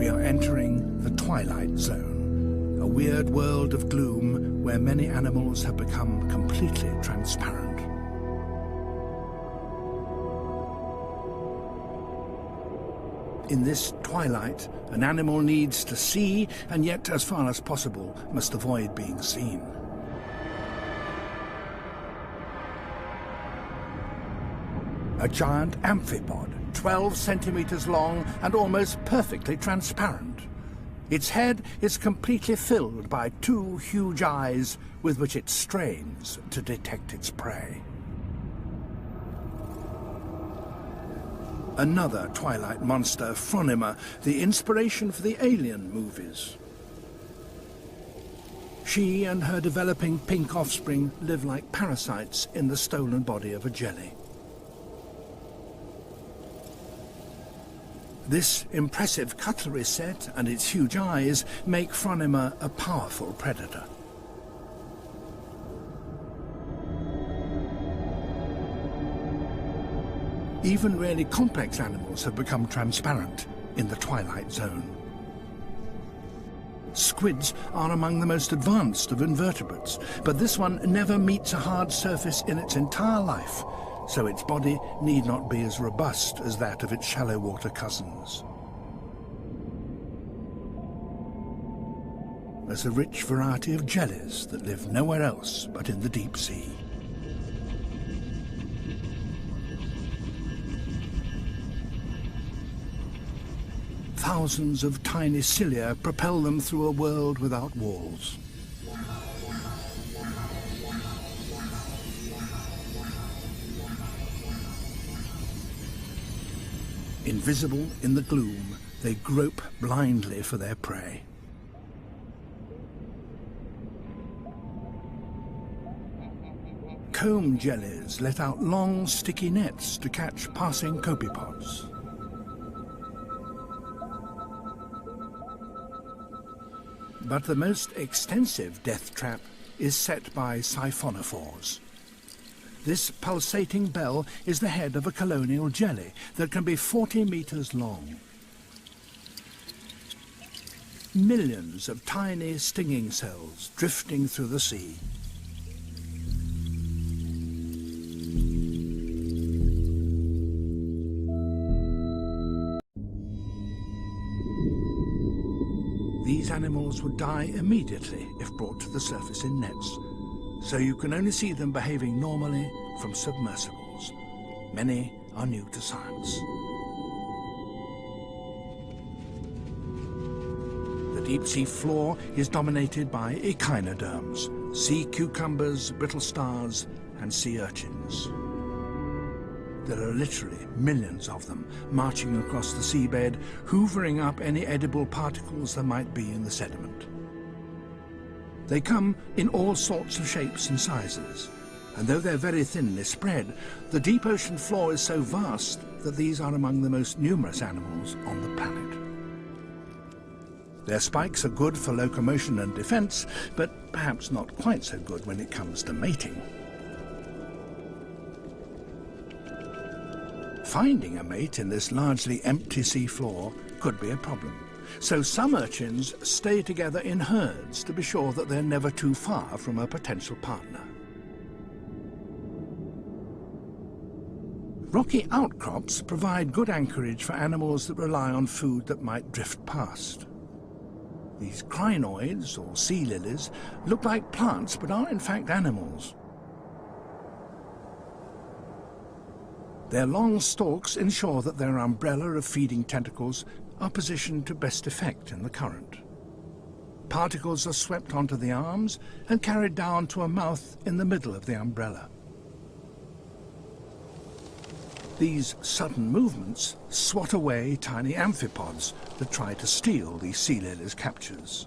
We are entering the twilight zone, a weird world of gloom where many animals have become completely transparent. In this twilight, an animal needs to see, and yet, as far as possible, must avoid being seen. A giant amphipod, 12 centimeters long and almost perfectly transparent. Its head is completely filled by two huge eyes with which it strains to detect its prey. Another twilight monster, Phronima, the inspiration for the Alien movies. She and her developing pink offspring live like parasites in the stolen body of a jelly. This impressive cutlery set and its huge eyes make Phronima a powerful predator. Even really complex animals have become transparent in the twilight zone. Squids are among the most advanced of invertebrates, but this one never meets a hard surface in its entire life, so its body need not be as robust as that of its shallow water cousins. There's a rich variety of jellies that live nowhere else but in the deep sea. Thousands of tiny cilia propel them through a world without walls. Invisible in the gloom, they grope blindly for their prey. Comb jellies let out long, sticky nets to catch passing copepods. But the most extensive death trap is set by siphonophores. This pulsating bell is the head of a colonial jelly that can be 40 meters long. Millions of tiny stinging cells drifting through the sea. These animals would die immediately if brought to the surface in nets, so you can only see them behaving normally from submersibles. Many are new to science. The deep-sea floor is dominated by echinoderms, sea cucumbers, brittle stars, and sea urchins. There are literally millions of them marching across the seabed, hoovering up any edible particles there might be in the sediment. They come in all sorts of shapes and sizes, and though they're very thinly spread, the deep ocean floor is so vast that these are among the most numerous animals on the planet. Their spikes are good for locomotion and defense, but perhaps not quite so good when it comes to mating. Finding a mate in this largely empty sea floor could be a problem. So some urchins stay together in herds to be sure that they're never too far from a potential partner. Rocky outcrops provide good anchorage for animals that rely on food that might drift past. These crinoids, or sea lilies, look like plants but are in fact animals. Their long stalks ensure that their umbrella of feeding tentacles are positioned to best effect in the current. Particles are swept onto the arms and carried down to a mouth in the middle of the umbrella. These sudden movements swat away tiny amphipods that try to steal these sea lilies' captures.